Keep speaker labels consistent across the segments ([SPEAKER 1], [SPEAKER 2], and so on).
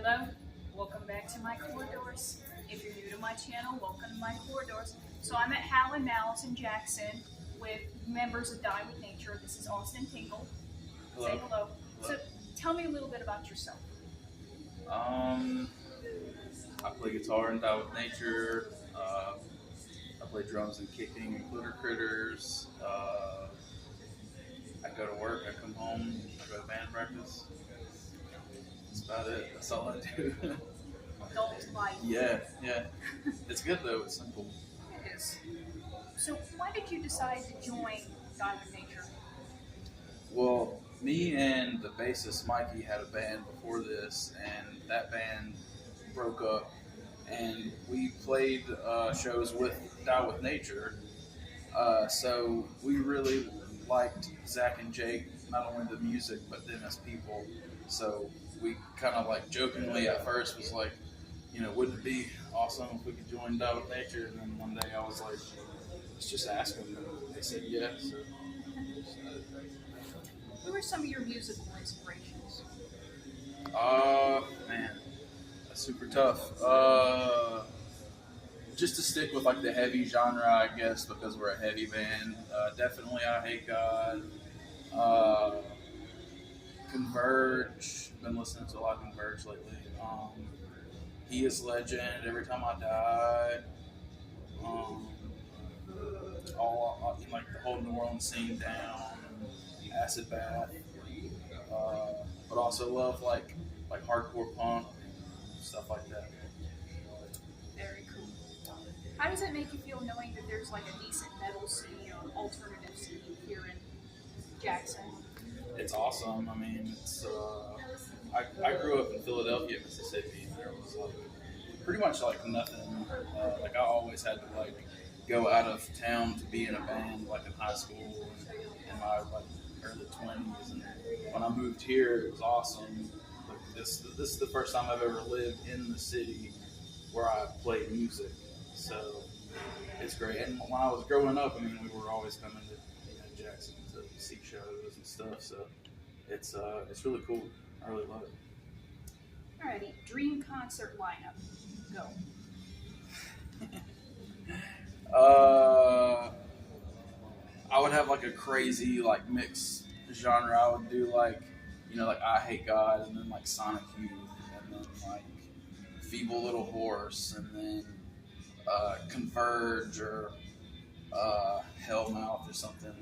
[SPEAKER 1] Hello, welcome back to my corridors. If you're new to my channel, welcome to my corridors. So I'm at Hal and Mal's in Jackson with members of Die With Nature. This is Austin Tingle.
[SPEAKER 2] Hello.
[SPEAKER 1] Say hello.
[SPEAKER 2] Hello.
[SPEAKER 1] So tell me a little bit about yourself.
[SPEAKER 2] I play guitar in Die With Nature. I play drums and kicking and Glitter Critters. I go to work, I come home, I go to band practice. That's about it. That's all I do.
[SPEAKER 1] Adult life.
[SPEAKER 2] Yeah. It's good though, it's simple.
[SPEAKER 1] It is. So why did you decide to join Die With Nature?
[SPEAKER 2] Well, me and the bassist Mikey had a band before this, and that band broke up, and we played shows with Die With Nature. So we really liked Zach and Jake, not only the music, but them as people. So we kind of like jokingly at first was like, wouldn't it be awesome if we could join Die With Nature? And then one day I was like, let's just ask them. And they said yes. So.
[SPEAKER 1] Who are some of your musical inspirations?
[SPEAKER 2] Man, that's super tough. Just to stick with like the heavy genre, I guess, because we're a heavy band. Definitely, I Hate God. Converge. Been listening to a lot of Converge lately. He Is Legend. Every Time I Die. All like the whole New Orleans scene down. Acid Bath. But also love like hardcore punk, stuff like that.
[SPEAKER 1] Very cool. How does it make you feel knowing that there's like a decent metal scene or alternative scene here in Jackson?
[SPEAKER 2] It's awesome. I mean, it's I grew up in Philadelphia, Mississippi, and there was pretty much like nothing. Like I always had to like go out of town to be in a band, like in high school and in my like early 20s. And when I moved here, it was awesome. Like this is the first time I've ever lived in the city where I played music. So it's great. And when I was growing up, I mean, we were always coming to Jackson to see shows and stuff. So it's really cool. I really love it.
[SPEAKER 1] Alrighty, dream concert lineup. Go.
[SPEAKER 2] I would have like a crazy like mix genre. I would do like like I Hate God, and then like Sonic Youth, and then like Feeble Little Horse, and then Converge or Hellmouth or something,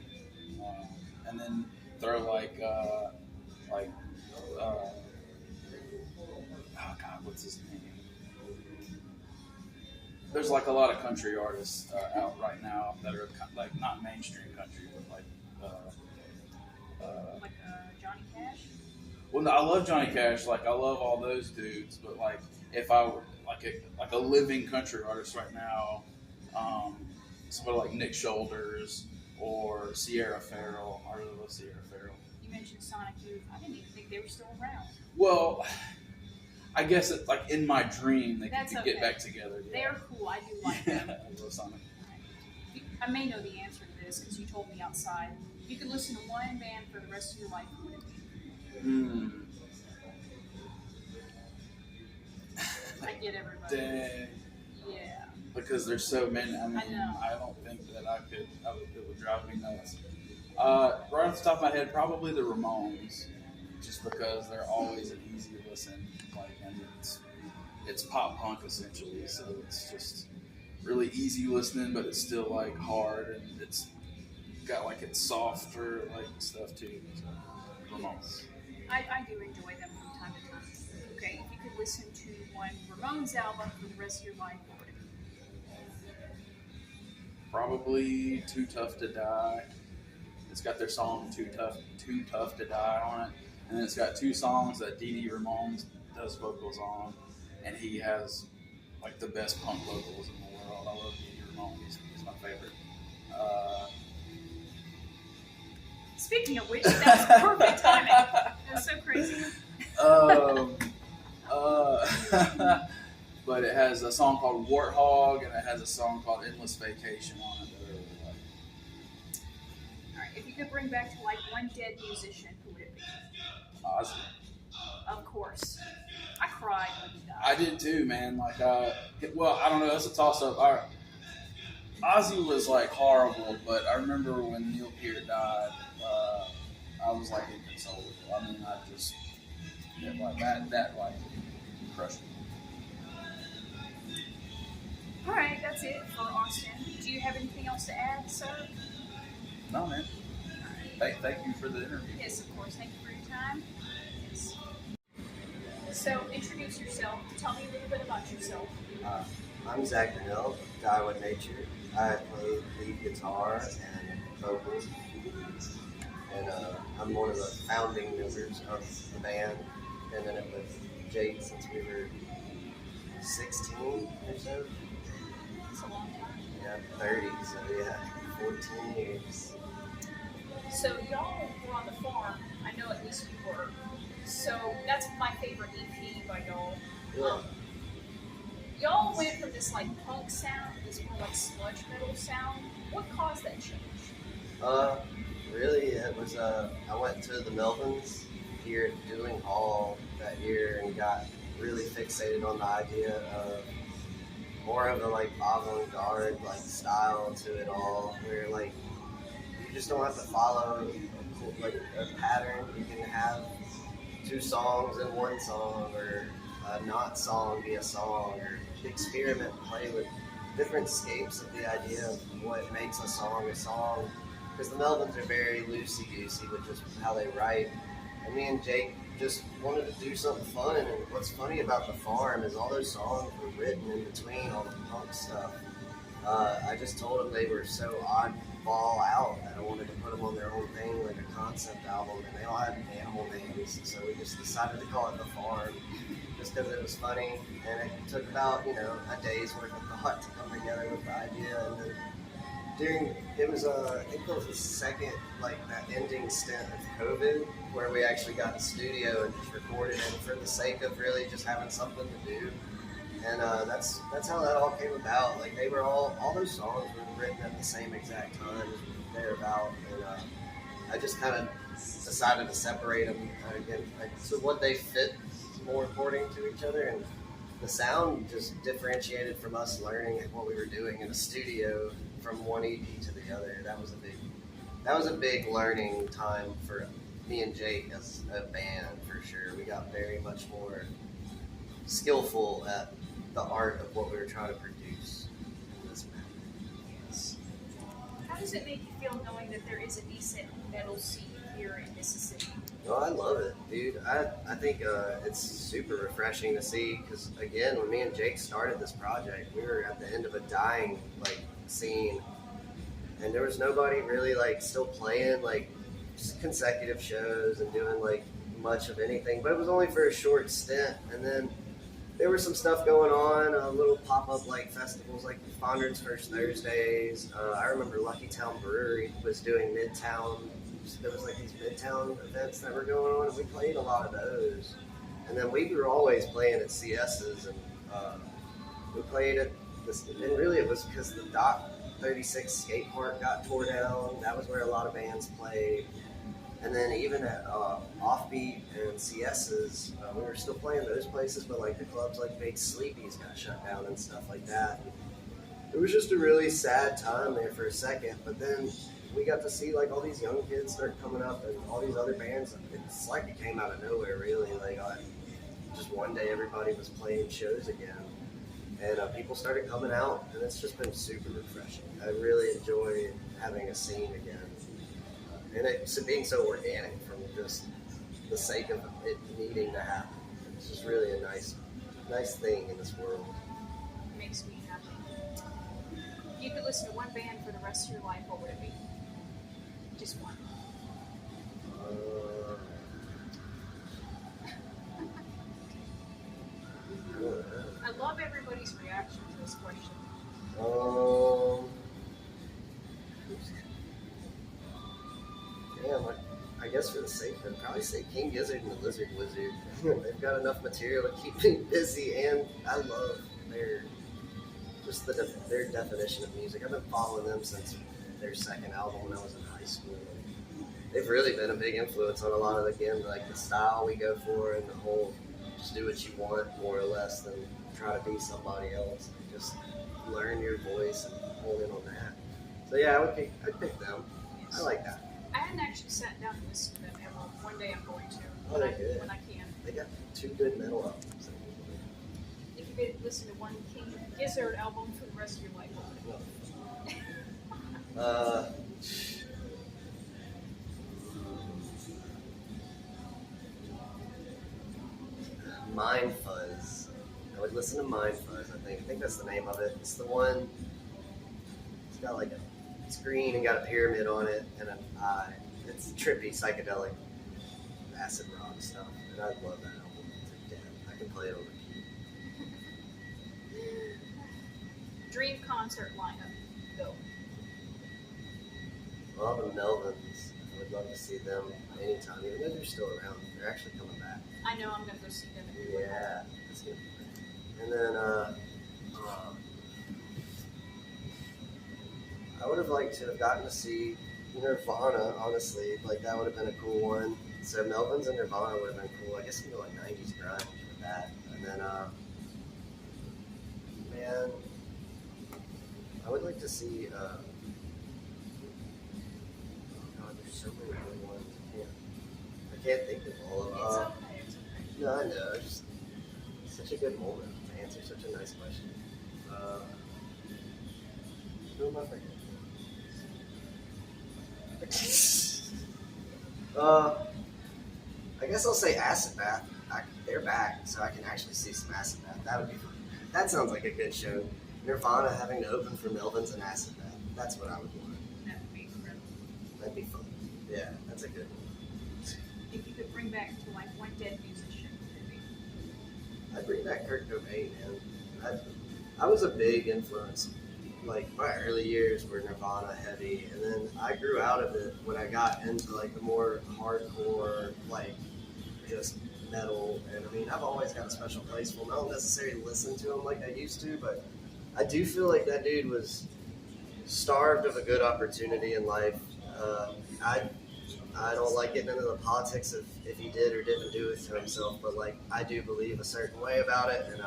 [SPEAKER 2] and then throw oh God, what's his name? There's like a lot of country artists out right now that are like not mainstream country, but like
[SPEAKER 1] Johnny Cash?
[SPEAKER 2] Well, no, I love Johnny Cash. Like I love all those dudes, but like if I were like a living country artist right now, somebody like Nick Shoulders or Sierra Farrell. I really love Sierra Farrell.
[SPEAKER 1] You mentioned Sonic Youth. I didn't even think they were still around.
[SPEAKER 2] Well, I guess it's like in my dream they could get back together. Yeah.
[SPEAKER 1] They're cool. I do like them.
[SPEAKER 2] I love Sonic.
[SPEAKER 1] I may know the answer to this because you told me outside. If you could listen to one band for the rest of your life, who would it be? I get everybody.
[SPEAKER 2] Dang.
[SPEAKER 1] Yeah.
[SPEAKER 2] Because there's so many. I mean,
[SPEAKER 1] I know.
[SPEAKER 2] I don't think that it would drive me nuts. Right off the top of my head, probably the Ramones, just because they're always an easy listen. Like, and it's pop punk essentially, so it's just really easy listening, but it's still like hard, and it's got like its softer like stuff too. So, Ramones.
[SPEAKER 1] I do enjoy them from time to time. Okay, if you could listen to one Ramones album for the rest of your life, what would it be?
[SPEAKER 2] Probably Too Tough to Die. It's got their song Too Tough to Die on it. And then it's got two songs that Dee Dee Ramone does vocals on. And he has like the best punk vocals in the world. I love Dee Dee Ramone. He's my favorite.
[SPEAKER 1] Speaking of which, that's perfect timing. That's so crazy.
[SPEAKER 2] But it has a song called Warthog, and it has a song called Endless Vacation on it that I really like.
[SPEAKER 1] Alright, if you could bring back to life one dead musician, who would it be?
[SPEAKER 2] Ozzy.
[SPEAKER 1] Of course. I cried
[SPEAKER 2] I did too, man. Like, well, I don't know. It's a toss up. Ozzy was like horrible, but I remember when Neil Peart died, I was like inconsolable. I mean, I just like that like crushed me.
[SPEAKER 1] All right, that's it for Austin. Do you have anything else to add, sir?
[SPEAKER 2] No, man. Thank you for the interview.
[SPEAKER 1] Yes, of course. Thank you for your time. Yes. So, introduce yourself. Tell me a little bit about yourself.
[SPEAKER 3] I'm Zach Donnell, Die With Nature. I play lead guitar and vocals, and I'm one of the founding members of the band. Been in it with Jake since we were 16 or so.
[SPEAKER 1] It's a long time.
[SPEAKER 3] Yeah, 30, so yeah, 14 years.
[SPEAKER 1] So, y'all were on the farm. I know at least you were. So, that's my favorite EP by y'all.
[SPEAKER 3] Yeah.
[SPEAKER 1] Y'all went from this like punk sound to this more like sludge metal sound. What caused that change?
[SPEAKER 3] Really, it was, I went to the Melvins here at Doing Hall that year and got really fixated on the idea of more of a like avant-garde like style to it all, where like you just don't have to follow like a pattern. You can have two songs in one song, or a not song be a song, or experiment, play with different scapes of the idea of what makes a song a song. Because the Melvins are very loosey-goosey with just how they write. And me and Jake just wanted to do something fun. And what's funny about The Farm is all those songs were written in between all the punk stuff. I just told them they were so oddball out that I wanted to put them on their own thing, like a concept album. And they all had animal names. So we just decided to call it The Farm, just because it was funny. And it took about, a day's worth of thought to come together with the idea. And then I think it was the second, like that ending stint of COVID, where we actually got in the studio and just recorded it for the sake of really just having something to do. And that's how that all came about. Like they were all those songs were written at the same exact time as they're about. And I just kind of decided to separate them again, so what they fit more according to each other. And the sound just differentiated from us learning what we were doing in a studio from one EP to the other. That was a big learning time for me and Jake as a band, for sure. We got very much more skillful at the art of what we were trying to produce in this band.
[SPEAKER 1] Yes. How does it make you feel knowing that there is a decent metal scene here in Mississippi?
[SPEAKER 3] Oh, I love it, dude. I think it's super refreshing to see, because again, when me and Jake started this project, we were at the end of a dying scene, and there was nobody really still playing consecutive shows and doing much of anything. But it was only for a short stint, and then there was some stuff going on, little pop-up festivals like Fondren's First Thursdays. I remember Lucky Town Brewery was doing Midtown. There was these Midtown events that were going on, and we played a lot of those. And then we were always playing at CS's, and we played at this, and really it was because the Dock 36 skate park got tore down. That was where a lot of bands played. And then even at Offbeat and CS's, we were still playing those places, but the clubs like Big Sleepy's got shut down and stuff like that. It was just a really sad time there for a second, but then we got to see all these young kids start coming up, and all these other bands. It's like it came out of nowhere, really. Just one day everybody was playing shows again, and people started coming out, and it's just been super refreshing. I really enjoy having a scene again, and it's being so organic from just the sake of it needing to happen. It's just really a nice thing in this world.
[SPEAKER 1] It makes me happy. If you could listen to one band for the rest of your life, what would it be? Just one. I love everybody's reaction to this question.
[SPEAKER 3] I guess for the sake, I'd probably say King Gizzard and the Lizard Wizard. They've got enough material to keep me busy, and I love their definition of music. I've been following them since their second album when I was in high school. They've really been a big influence on a lot of the style we go for, and the whole just do what you want more or less than try to be somebody else. Just learn your voice and hold in on that. So yeah, I'd pick them. I like that.
[SPEAKER 1] I hadn't actually sat down and listened to them ever. One day I'm going to.
[SPEAKER 3] Oh, they're good.
[SPEAKER 1] When I can.
[SPEAKER 3] They got 2 good metal albums.
[SPEAKER 1] If you could listen to one King Gizzard album for the rest of your life, what would it be?
[SPEAKER 3] Mind Fuzz. I would listen to Mind Fuzz, I think. I think that's the name of it. It's the one, it's got like it's green and got a pyramid on it and an eye. It's trippy, psychedelic, acid rock stuff. And I love that album to death. I can play it over key.
[SPEAKER 1] Dream concert lineup, go.
[SPEAKER 3] Well, the Melvins, I would love to see them anytime, even though they're still around. They're actually coming back.
[SPEAKER 1] I know I'm going to go see them.
[SPEAKER 3] Yeah, that's good. And then I would have liked to have gotten to see Nirvana, honestly. Like, that would have been a cool one. So Melvins and Nirvana would have been cool. I guess, like 90s grunge with that. And then, man, I would like to see, oh God, there's so many good ones. I can't think of all of them.
[SPEAKER 1] It's okay. It's okay.
[SPEAKER 3] No, I know. It's just such a good moment to answer such a nice question. Who am I forgetting? I guess I'll say Acid Bath. They're back, so I can actually see some Acid Bath. That would be fun. That sounds like a good show. Nirvana having to open for Melvins and Acid Bath. That's what I would want.
[SPEAKER 1] That would be incredible.
[SPEAKER 3] That'd be fun. Yeah, that's a good one.
[SPEAKER 1] If you could bring back to like one dead musician, who would it be?
[SPEAKER 3] I'd bring back Kurt Cobain, man. I was a big influence. Like, my early years were Nirvana heavy, and then I grew out of it when I got into like the more hardcore, like just metal. And I mean, I've always got a special place for him. I don't necessarily listen to him like I used to, but I do feel like that dude was starved of a good opportunity in life. I don't like getting into the politics of if he did or didn't do it to himself, but like I do believe a certain way about it, and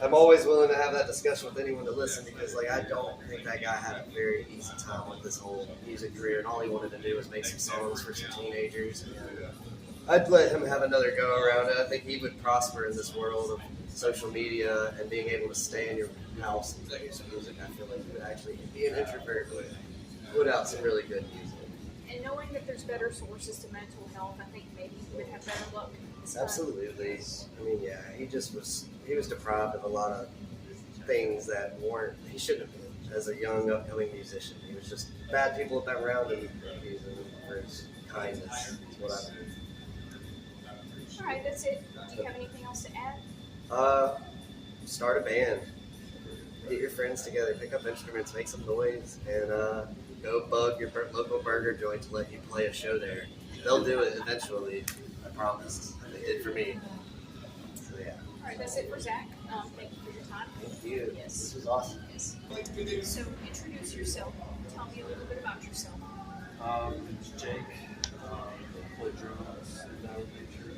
[SPEAKER 3] I'm always willing to have that discussion with anyone to listen, because like I don't think that guy had a very easy time with this whole music career, and all he wanted to do was make some songs for some teenagers. And I'd let him have another go around it. I think he would prosper in this world of social media and being able to stay in your house and play some music. I feel like he would actually be an introvert, but put out some really good music.
[SPEAKER 1] And knowing that there's better sources to mental health, I think maybe he would have better luck.
[SPEAKER 3] Absolutely. I mean, yeah, he was deprived of a lot of things that he shouldn't have been as a young upcoming musician. He was just bad people that around him abusing him for his kindness is what I believe.
[SPEAKER 1] All right, that's it. Do you have anything else to add?
[SPEAKER 3] Start a band. Get your friends together, pick up instruments, make some noise, and go bug your local burger joint to let you play a show there. They'll do it eventually, I promise. They did for me. So yeah.
[SPEAKER 1] All right, that's it for Zach. Thank you for your time.
[SPEAKER 3] Thank you.
[SPEAKER 1] Yes.
[SPEAKER 3] This was awesome.
[SPEAKER 1] Yes. So introduce yourself. Tell me a little bit about yourself.
[SPEAKER 2] It's Jake. I play drums in Diamond Nature.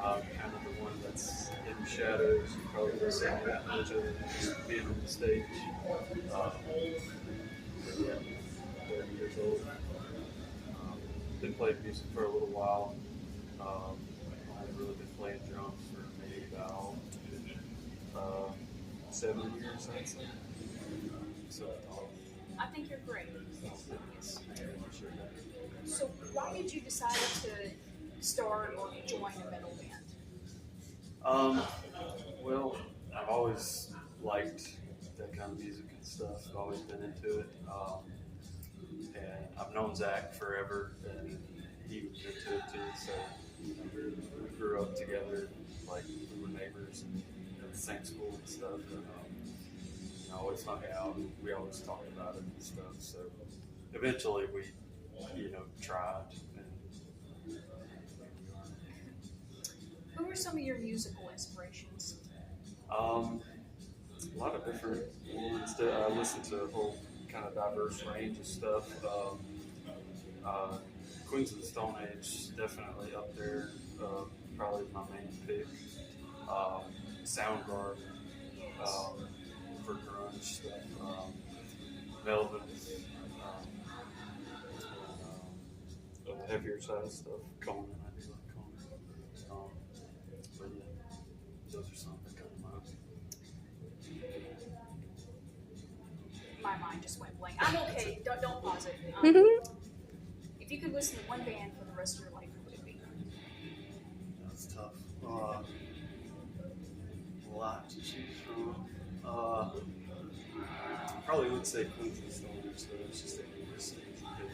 [SPEAKER 2] I'm kind of the one that's in the shadows, probably the same advantage of just being on the stage. Yeah, 30 years old. Been playing music for a little while. I've really been playing drums for maybe about 7 years, I'd say. So,
[SPEAKER 1] I think you're great. Yes.
[SPEAKER 2] sure.
[SPEAKER 1] So why did you decide to start or join a metal band?
[SPEAKER 2] Well, I've always liked that kind of music and stuff. I've always been into it. And I've known Zach forever, and he was into it too. So we grew up together, like we were neighbors and at the same school and stuff. And I always hung out, and we always talked about it and stuff. So eventually we, tried. And
[SPEAKER 1] Who are some of your musical inspirations?
[SPEAKER 2] a lot of different ones. I listen to a whole kind of diverse range of stuff. Queens of the Stone Age, definitely up there.
[SPEAKER 4] probably my main pick. Soundgarden for grunge stuff. Melvin, the heavier side stuff. Conan, I do like Conan. But yeah, those are some that come to mind.
[SPEAKER 1] My mind just went blank. I'm okay. Don't pause it. If you could listen to one band for the rest of your life, who would it be?
[SPEAKER 4] That's tough. A lot to choose from. Probably would say Queens and Stone Age, so it's just a easy pick.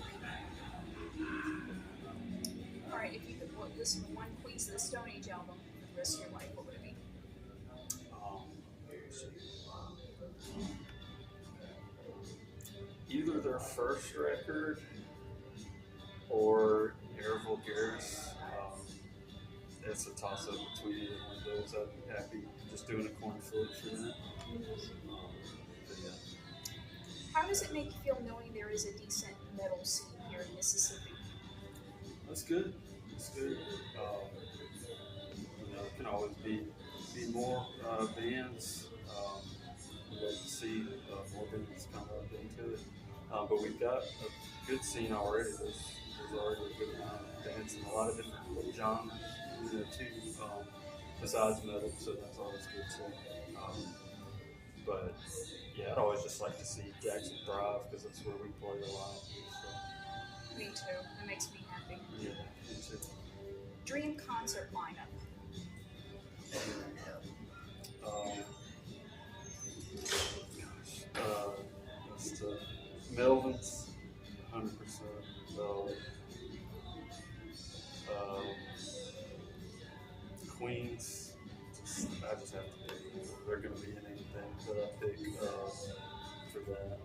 [SPEAKER 1] All right, if you could listen to one Queens of the Stone Age album for the rest of your life, what would it be?
[SPEAKER 4] Either their first record or Air Vulgaris. It's a toss up between either one of those. I'd be happy just doing a coin flip for that. But yeah.
[SPEAKER 1] How does it make you feel knowing there is a decent metal scene here in Mississippi?
[SPEAKER 4] That's good. It's good. It can always be more bands. We'd like to see more bands come up into it. But we've got a good scene already. There's already a good amount of bands in a lot of different little genres, too, besides metal. So that's always good too. But yeah, I'd always just like to see Jackson thrive because that's where we play a lot. So.
[SPEAKER 1] Me too. That makes me happy.
[SPEAKER 4] Yeah, me too.
[SPEAKER 1] Dream concert lineup.
[SPEAKER 4] That's Melvin's, 100%. Queens, I just have to pick. They're going to be in anything that I pick for that.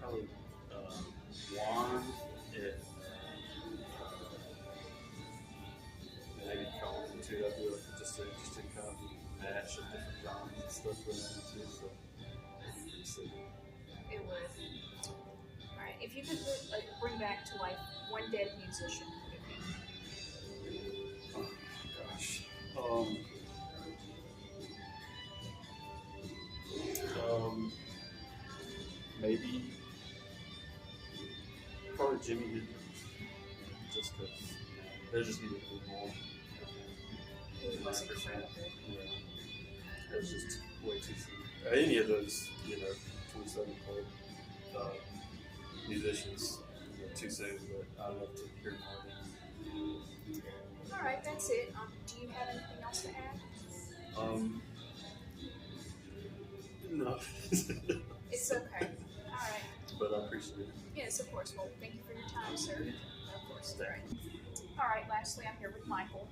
[SPEAKER 4] Probably Juan and maybe Conan too. That'd be like just an interesting kind of mash of different genres and stuff with them too. So pretty sick.
[SPEAKER 1] It would. All right, if you could bring back to life one dead musician, who would it be?
[SPEAKER 4] Oh gosh. Maybe probably Jimi Hendrix, just because there just needed to be more.
[SPEAKER 1] He was incredible.
[SPEAKER 4] Yeah, it was just way too soon. Any of those, 27 club musicians, too soon, but I'd love to hear more of them.
[SPEAKER 1] All right, that's it. Do you have anything else to add?
[SPEAKER 4] No.
[SPEAKER 1] It's okay. All right.
[SPEAKER 4] But I appreciate it.
[SPEAKER 1] Yes, of course. Well, thank you for your time, sir. Of course. All right. All right. Lastly, I'm here with Michael.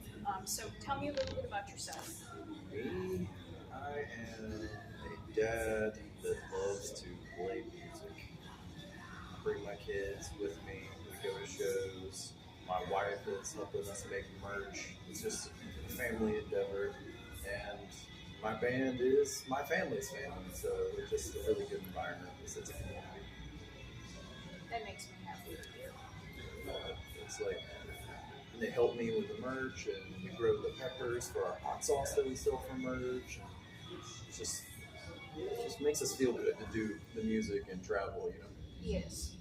[SPEAKER 1] So tell me a little bit about yourself.
[SPEAKER 5] Me, I am a dad that loves to play music. I bring my kids with me. We go to shows. My wife is helping us make merch. It's just a family endeavor. And my band is my family's family. So it's just a really good environment. It's a community.
[SPEAKER 1] That makes me happy.
[SPEAKER 5] It's like, and they help me with the merch, and we grow the peppers for our hot sauce that we sell for merch. It just makes us feel good to do the music and travel,
[SPEAKER 1] Yes.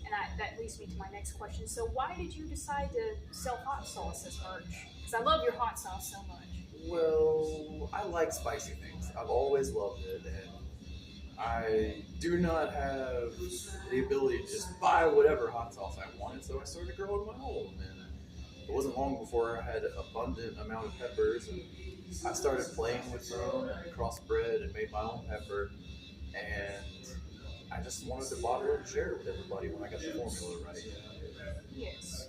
[SPEAKER 1] And that leads me to my next question. So why did you decide to sell hot sauce as merch? Because I love your hot sauce so much.
[SPEAKER 5] Well, I like spicy things. I've always loved it, and I do not have the ability to just buy whatever hot sauce I wanted, so I started growing my own. And it wasn't long before I had an abundant amount of peppers, and I started playing with them and crossbred and made my own pepper. And I just wanted to bottle it and share it with everybody when I got the formula right.
[SPEAKER 1] Yes.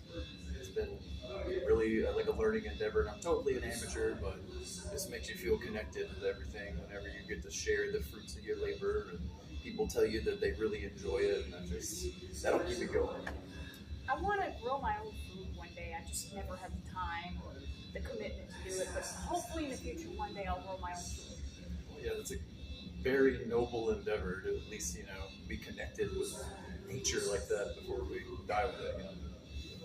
[SPEAKER 5] It's been really like a learning endeavor, and I'm totally an amateur, but this makes you feel connected with everything whenever you get to share the fruits of your labor and people tell you that they really enjoy it, and that'll keep it going.
[SPEAKER 1] I want to grow my own food one day. I just never have the time or the commitment to do it, but hopefully in the future one day I'll grow my own food.
[SPEAKER 5] Well, yeah, that's very noble endeavor to at least, be connected with nature like that before we die with it.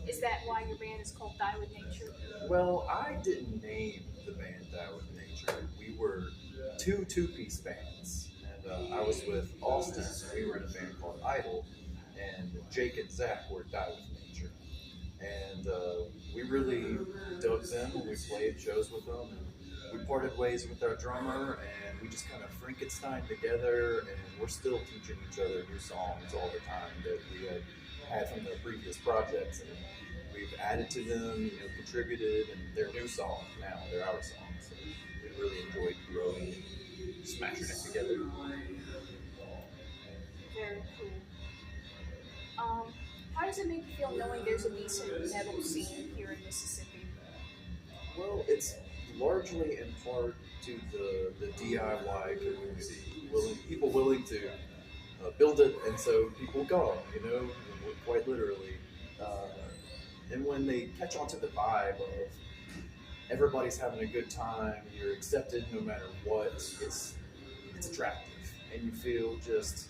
[SPEAKER 1] Is that why your band is called Die with Nature?
[SPEAKER 5] Well, I didn't name the band Die with Nature. We were two-piece bands. And I was with Austin, and we were in a band called Idol. And Jake and Zach were Die with Nature. And we really dug them when we played shows with them. And we parted ways with our drummer, and we just kind of Frankenstein together. And we're still teaching each other new songs all the time that we had from the previous projects. And we've added to them, contributed, and they're new songs now. They're our songs. So we really enjoyed growing and smashing it together.
[SPEAKER 1] Very cool. How does it make you feel knowing there's a decent metal scene here in Mississippi?
[SPEAKER 5] Well, it's largely in part to the DIY community, people willing to build it, and so people go, quite literally. And when they catch on to the vibe of everybody's having a good time, you're accepted no matter what, it's attractive. And you feel just,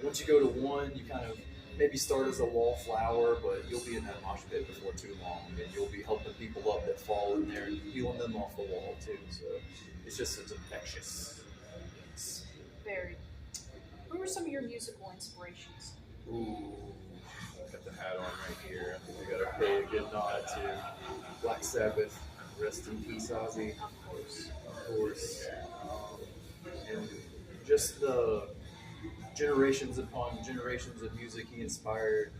[SPEAKER 5] once you go to one, you kind of maybe start as a wallflower, but you'll be in that mosh pit before too long, and you'll be helping people up that fall in there and peeling them off the wall too. So it's infectious.
[SPEAKER 1] Very. Who were some of your musical inspirations?
[SPEAKER 5] Ooh, got the hat on right here. I think we gotta pay a good nod to Black Sabbath. Rest in peace, Ozzy.
[SPEAKER 1] Of course.
[SPEAKER 5] Of course. And just the generations upon generations of music he inspired.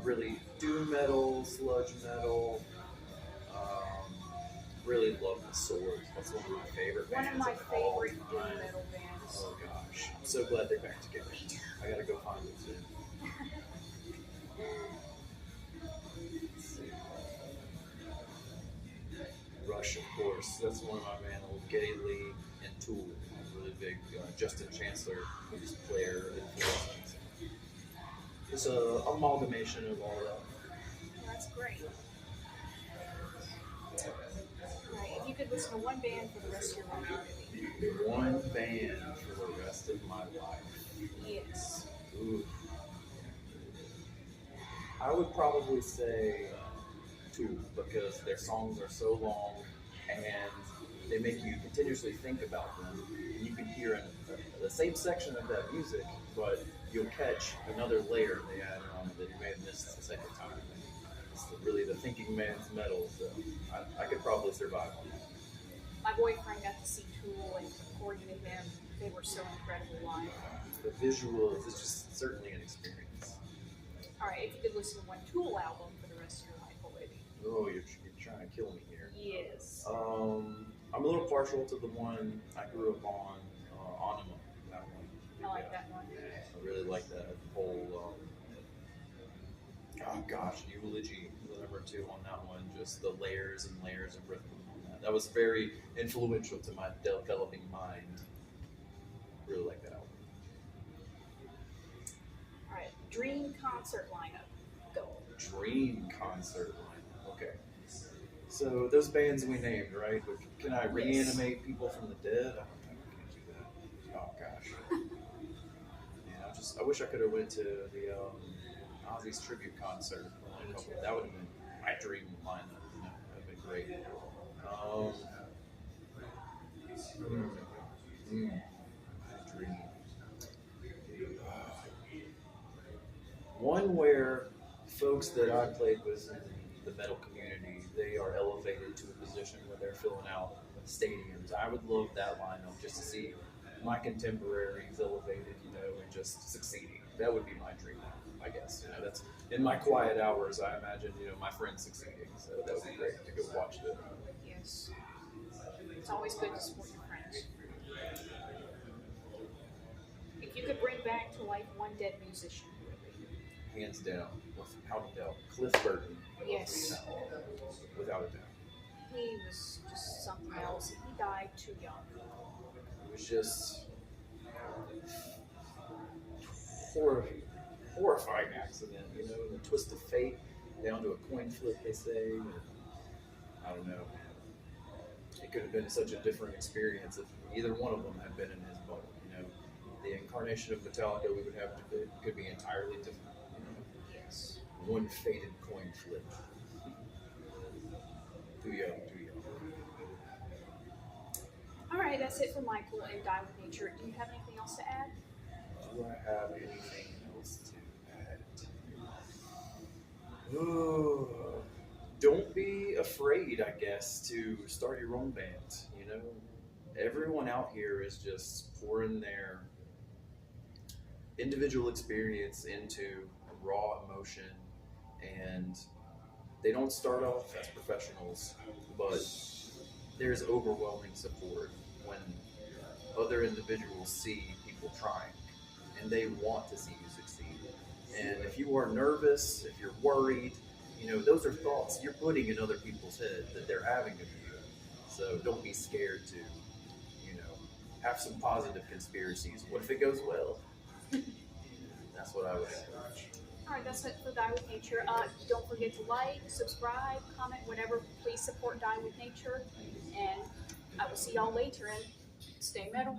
[SPEAKER 5] Really doom metal, sludge metal. Really love the Sword. That's one of my favorite bands.
[SPEAKER 1] One of my
[SPEAKER 5] all
[SPEAKER 1] favorite doom
[SPEAKER 5] time.
[SPEAKER 1] metal bands.
[SPEAKER 5] Oh gosh, I'm so glad they're back together. I gotta go find them soon. Let's see. Rush, of course. That's one of my bands. Geddy Lee and Tool. I'm really big. Justin Chancellor, who's player. It's a amalgamation of all that.
[SPEAKER 1] That's great. Right. If you could listen to one band for the rest of your life,
[SPEAKER 5] One band for the rest of my life.
[SPEAKER 1] yes.
[SPEAKER 5] Ooh. I would probably say Tool, because their songs are so long and they make you continuously think about them. And you can hear the same section of that music, but you'll catch another layer they add on that you may have missed the second time. It's really the thinking man's metal, so I could probably survive on that.
[SPEAKER 1] My boyfriend got to see Tool, and according to him, they were so incredible live.
[SPEAKER 5] The visuals is just certainly an experience.
[SPEAKER 1] All right, if you could listen to one Tool album for the rest of your life, what would it be?
[SPEAKER 5] Oh, you're trying to kill me here.
[SPEAKER 1] Yes.
[SPEAKER 5] I'm a little partial to the one I grew up on, Anima. That one.
[SPEAKER 1] I like that one.
[SPEAKER 5] I really like that whole, oh gosh, Eulogy, the number 2 on that one. Just the layers and layers of rhythm on that. That was very influential to my developing mind. Really like that album.
[SPEAKER 1] All right, dream concert lineup. Go.
[SPEAKER 5] Dream concert lineup. Okay. So those bands we named, right? But can I reanimate people from the dead? I don't know. I can't do that. Oh gosh. I wish I could have went to the Ozzy's tribute concert. That would have been my dream lineup. That would have been great. Dream. One where folks that I played with in the metal community, they are elevated to a position where they're filling out stadiums. I would love that lineup just to see my contemporaries elevated, and just succeeding. That would be my dream, I guess. That's in my quiet hours. I imagine, my friends succeeding. So that would be great to go watch them.
[SPEAKER 1] Yes. It's always good to support your friends. If you could bring back to life one dead musician, who would it be?
[SPEAKER 5] Hands down, without a doubt, Cliff Burton.
[SPEAKER 1] Yes.
[SPEAKER 5] Without a doubt.
[SPEAKER 1] He was just something else. He died too young.
[SPEAKER 5] It was just horrifying accident, and a twist of fate down to a coin flip, they say. And I don't know. It could have been such a different experience if either one of them had been in his boat. the incarnation of Metallica we would have could be entirely different.
[SPEAKER 1] Yes.
[SPEAKER 5] One fated coin flip. Too young, too young.
[SPEAKER 1] All right, that's it for Michael and Die with Nature. Do you have anything else to add?
[SPEAKER 5] Do I have anything else to add? Ooh, don't be afraid, I guess, to start your own band. You know, everyone out here is just pouring their individual experience into raw emotion, and they don't start off as professionals, but there's overwhelming support when other individuals see people trying and they want to see you succeed. And if you are nervous, if you're worried, you know, those are thoughts you're putting in other people's head that they're having of you. So don't be scared to, you know, have some positive conspiracies. What if it goes well? That's what I would say.
[SPEAKER 1] All right, that's it for Die with Nature. Don't forget to like, subscribe, comment, whatever. Please support Die with Nature. And I will see y'all later, and stay metal.